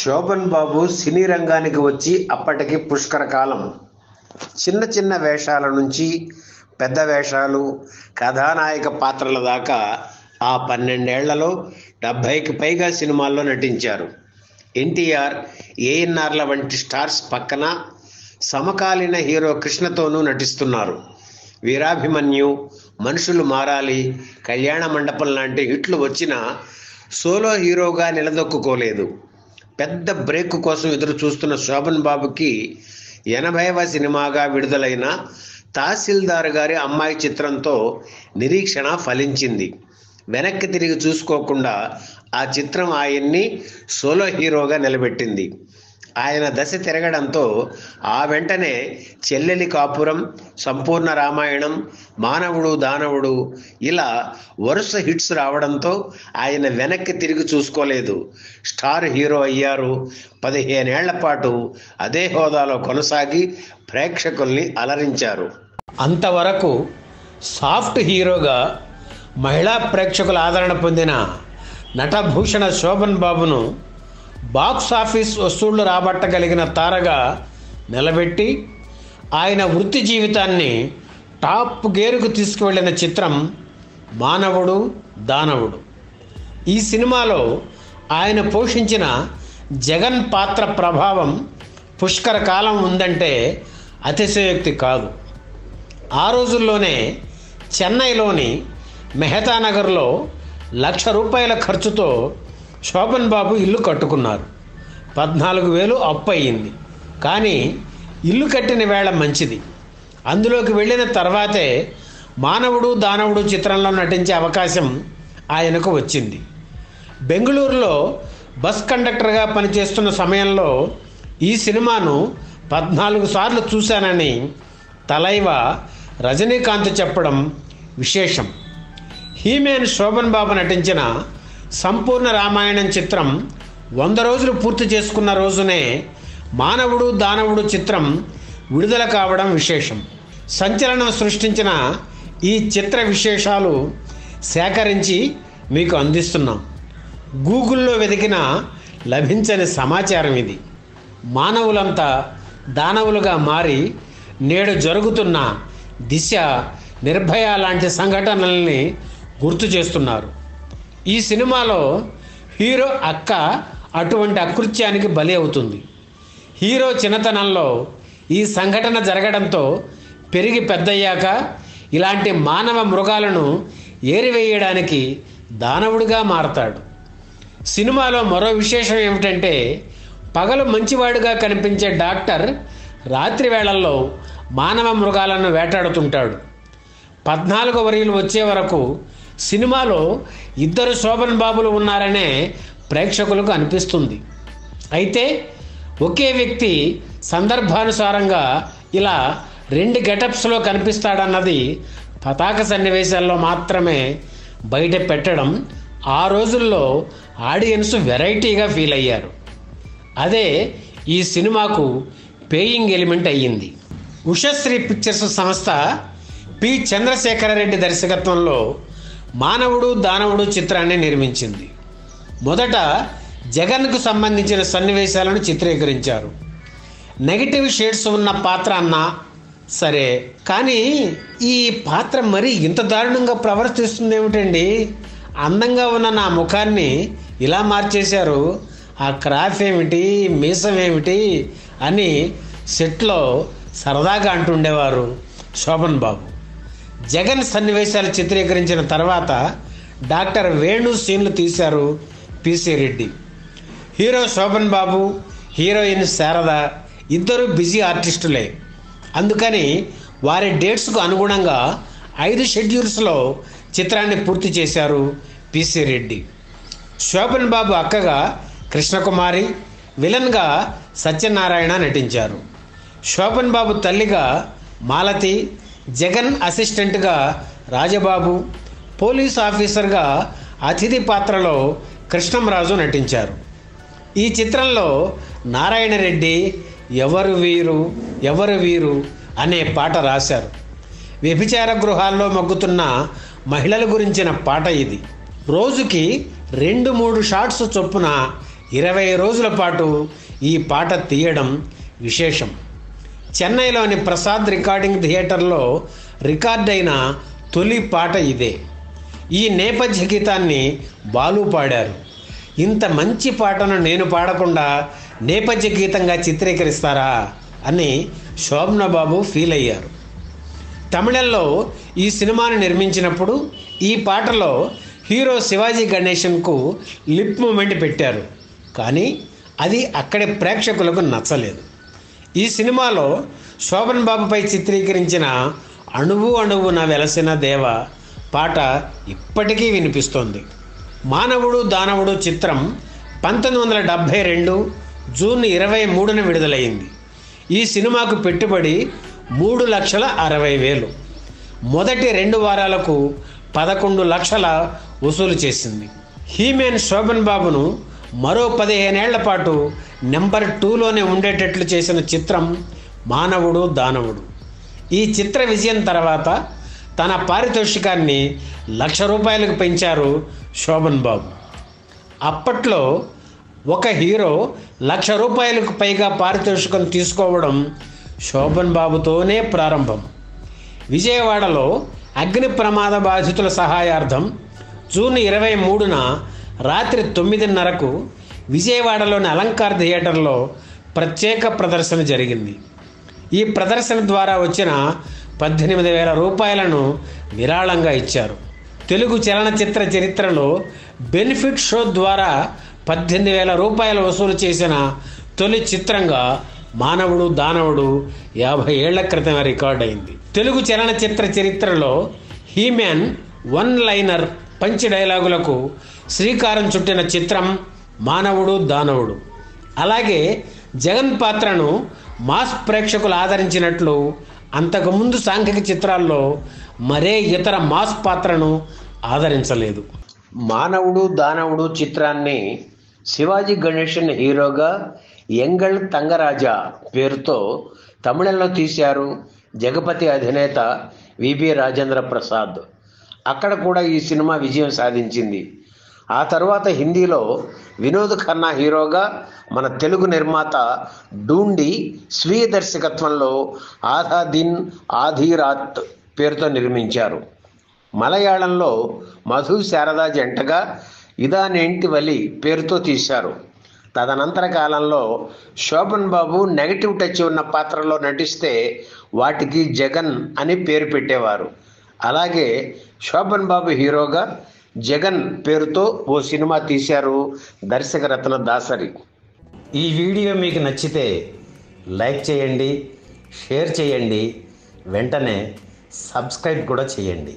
శోభన్ బాబు సినీ రంగానికి వచ్చి అప్పటికి పుష్కర కాలం. చిన్న చిన్న వేషాల నుంచి పెద్ద వేషాలు, కథానాయక పాత్రల దాకా ఆ 12 ఏళ్లలో 70కి పైగా సినిమాల్లో నటించారు. ఎన్టీఆర్, ఏఎన్ఆర్ల వంటి స్టార్స్ పక్కన సమకాలీన హీరో కృష్ణతోనూ నటిస్తున్నారు. వీరాభిమన్యు, మనుషులు మారాలి, కళ్యాణ మండపం లాంటి హిట్లు వచ్చినా సోలో హీరోగా నిలదొక్కుకోలేదు. పెద్ద బ్రేక్ కోసం ఎదురు చూస్తున్న శోభన్ బాబుకి 80వ సినిమాగా విడుదలైన తహసీల్దార్ గారి అమ్మాయి చిత్రంతో నిరీక్షణ ఫలించింది. వెనక్కి తిరిగి చూసుకోకుండా ఆ చిత్రం ఆయన్ని సోలో హీరోగా నిలబెట్టింది. ఆయన దశ తిరగడంతో ఆ వెంటనే చెల్లెలి కాపురం, సంపూర్ణ రామాయణం, మానవుడు దానవుడు ఇలా వరుస హిట్స్ రావడంతో ఆయన వెనక్కి తిరిగి చూసుకోలేదు. స్టార్ హీరో అయ్యారు. 15 ఏళ్ల పాటు అదే హోదాలో కొనసాగి ప్రేక్షకుల్ని అలరించారు. అంతవరకు సాఫ్ట్ హీరోగా మహిళా ప్రేక్షకుల ఆదరణ పొందిన నటభూషణ శోభన్ బాబును బాక్స్ ఆఫీస్ వసూళ్లు రాబట్టగలిగిన తారగా నిలబెట్టి ఆయన వృత్తి జీవితాన్ని టాప్ గేరుకు తీసుకువెళ్ళిన చిత్రం మానవుడు దానవుడు. ఈ సినిమాలో ఆయన పోషించిన జగన్ పాత్ర ప్రభావం పుష్కర కాలం ఉందంటే అతిశయోక్తి కాదు. ఆ రోజుల్లోనే చెన్నైలోని మెహతా నగర్లో ₹1,00,000 ఖర్చుతో శోభన్ బాబు ఇల్లు కట్టుకున్నారు. 14,000 అప్పు అయ్యింది. కానీ ఇల్లు కట్టిన వేళ మంచిది. అందులోకి వెళ్ళిన తర్వాతే మానవుడు దానవుడు చిత్రంలో నటించే అవకాశం ఆయనకు వచ్చింది. బెంగళూరులో బస్ కండక్టర్గా పనిచేస్తున్న సమయంలో ఈ సినిమాను 14 సార్లు చూశానని తలైవా రజనీకాంత్ చెప్పడం విశేషం. హీమేన్ శోభన్ బాబు నటించిన సంపూర్ణ రామాయణం చిత్రం 100 రోజులు పూర్తి చేసుకున్న రోజునే మానవుడు దానవుడు చిత్రం విడుదల కావడం విశేషం. సంచలనం సృష్టించిన ఈ చిత్ర విశేషాలు సేకరించి మీకు అందిస్తున్నాం. గూగుల్లో వెతికినా లభించని సమాచారం ఇది. మానవులంతా దానవులుగా మారి నేడు జరుగుతున్న దిశ, నిర్భయ లాంటి సంఘటనల్ని గుర్తు చేస్తున్నారు. ఈ సినిమాలో హీరో అక్క అటువంటి అకృత్యానికి బలి అవుతుంది. హీరో చిన్నతనంలో ఈ సంఘటన జరగడంతో పెరిగి పెద్దయ్యాక ఇలాంటి మానవ మృగాలను ఏరివేయడానికి దానవుడిగా మారతాడు. సినిమాలో మరో విశేషం ఏమిటంటే పగలు మంచివాడుగా కనిపించే డాక్టర్ రాత్రి వేళల్లో మానవ మృగాలను వేటాడుతుంటాడు. 14వ రీలు వచ్చే వరకు సినిమాలో 2 శోభన్ బాబులు ఉన్నారనే ప్రేక్షకులకు అనిపిస్తుంది. అయితే ఒకే వ్యక్తి సందర్భానుసారంగా ఇలా 2 గెటప్స్లో కనిపిస్తాడన్నది పతాక సన్నివేశాల్లో మాత్రమే బయట పెట్టడం ఆ రోజుల్లో ఆడియన్స్ వెరైటీగా ఫీల్ అయ్యారు. అదే ఈ సినిమాకు పేయింగ్ ఎలిమెంట్ అయ్యింది. ఉషశ్రీ పిక్చర్స్ సంస్థ పి చంద్రశేఖరరెడ్డి దర్శకత్వంలో మానవుడు దానవుడు చిత్రాన్ని నిర్మించింది. మొదట జగన్కు సంబంధించిన సన్నివేశాలను చిత్రీకరించారు. నెగిటివ్ షేడ్స్ ఉన్న పాత్ర అన్నా సరే, కానీ ఈ పాత్ర మరీ ఇంత దారుణంగా ప్రవర్తిస్తుంది ఏమిటండి, అందంగా ఉన్న నా ముఖాన్ని ఇలా మార్చేశారు, ఆ క్రాఫ్ ఏమిటి, మీసం ఏమిటి అని సెట్లో సరదాగా అంటుండేవారు శోభన్ బాబు. జగన్ సన్నివేశాలు చిత్రీకరించిన తర్వాత డాక్టర్ వేణు సీన్లు తీశారు పిసి రెడ్డి. హీరో శోభన్ బాబు, హీరోయిన్ శారద ఇద్దరు బిజీ ఆర్టిస్టులే. అందుకని వారి డేట్స్కు అనుగుణంగా 5 షెడ్యూల్స్లో చిత్రాన్ని పూర్తి చేశారు పిసి రెడ్డి. శోభన్ బాబు అక్కగా కృష్ణకుమారి, విలన్గా సత్యనారాయణ నటించారు. శోభన్ బాబు తల్లిగా మాలతి, జగన్ అసిస్టెంట్గా రాజబాబు, పోలీస్ ఆఫీసర్గా అతిథి పాత్రలో కృష్ణంరాజు నటించారు. ఈ చిత్రంలో నారాయణ రెడ్డి ఎవరు వీరు ఎవరు వీరు అనే పాట రాశారు. వ్యభిచార గృహాల్లో మగ్గుతున్న మహిళల గురించిన పాట ఇది. రోజుకి 2-3 షాట్స్ చొప్పున 20 రోజుల పాటు ఈ పాట తీయడం విశేషం. చెన్నైలోని ప్రసాద్ రికార్డింగ్ థియేటర్లో రికార్డైన తొలి పాట ఇదే. ఈ నేపథ్య గీతాన్ని బాలు పాడారు. ఇంత మంచి పాటను నేను పాడకుండా నేపథ్య గీతంగా చిత్రీకరిస్తారా అని శోభన్ బాబు ఫీల్ అయ్యారు. తమిళంలో ఈ సినిమాను నిర్మించినప్పుడు ఈ పాటలో హీరో శివాజీ గణేశన్కు లిప్ మూమెంట్ పెట్టారు. కానీ అది అక్కడి ప్రేక్షకులకు నచ్చలేదు. ఈ సినిమాలో శోభన్ బాబుపై చిత్రీకరించిన అణువు అణువున వెలసిన దేవ పాట ఇప్పటికీ వినిపిస్తోంది. మానవుడు దానవుడు చిత్రం 1972 జూన్ 23న విడుదలైంది. ఈ సినిమాకు పెట్టుబడి 3,60,000. మొదటి 2 వారాలకు 11 లక్షల వసూలు చేసింది. హీమెన్ శోభన్ బాబును మరో 15 ఏళ్ల పాటు నెంబర్ 2లోనే ఉండేటట్లు చేసిన చిత్రం మానవుడు దానవుడు. ఈ చిత్ర విజయం తర్వాత తన పారితోషికాన్ని ₹1,00,000 పెంచారు శోభన్ బాబు. అప్పట్లో ఒక హీరో ₹1,00,000 పైగా పారితోషికం తీసుకోవడం శోభన్ బాబుతోనే ప్రారంభం. విజయవాడలో అగ్ని ప్రమాద బాధితుల సహాయార్థం జూన్ 23న రాత్రి 9:30కు విజయవాడలోని అలంకార్ థియేటర్లో ప్రత్యేక ప్రదర్శన జరిగింది. ఈ ప్రదర్శన ద్వారా వచ్చిన ₹18,000 విరాళంగా ఇచ్చారు. తెలుగు చలనచిత్ర చరిత్రలో బెనిఫిట్ షో ద్వారా ₹18,000 వసూలు చేసిన తొలి చిత్రంగా మానవుడు దానవుడు 50 ఏళ్ల క్రితం రికార్డైంది. తెలుగు చలనచిత్ర చరిత్రలో హీమ్యాన్ వన్ లైనర్ పంచ్ డైలాగులకు శ్రీకారం చుట్టిన చిత్రం మానవుడు దానవుడు. అలాగే జగన్ పాత్రను మాస్ ప్రేక్షకులు ఆదరించినట్లు అంతకుముందు సాంఘిక చిత్రాల్లో మరే ఇతర మాస్ పాత్రను ఆదరించలేదు. మానవుడు దానవుడు చిత్రాన్ని శివాజీ గణేశన్ హీరోగా ఎంగళ్ తంగరాజా పేరుతో తమిళంలో తీశారు జగపతి అధినేత విబి రాజేంద్ర ప్రసాద్. అక్కడ కూడా ఈ సినిమా విజయం సాధించింది. ఆ తర్వాత హిందీలో వినోద్ ఖన్నా హీరోగా మన తెలుగు నిర్మాత డూండి స్వీయ దర్శకత్వంలో ఆధా దిన్ ఆధీ రాత్ పేరుతో నిర్మించారు. మలయాళంలో మధు శారదా జంటగా ఇదానేంటి వలి పేరుతో తీశారు. తదనంతర కాలంలో శోభన్ బాబు నెగటివ్ టచ్ ఉన్న పాత్రలో నటిస్తే వాటికి జగన్ అని పేరు పెట్టేవారు. అలాగే శోభన్ బాబు హీరోగా జగన్ పేరుతో ఓ సినిమా తీశారు దర్శకరత్న దాసరి. ఈ వీడియో మీకు నచ్చితే లైక్ చేయండి, షేర్ చేయండి, వెంటనే సబ్స్క్రైబ్ కూడా చేయండి.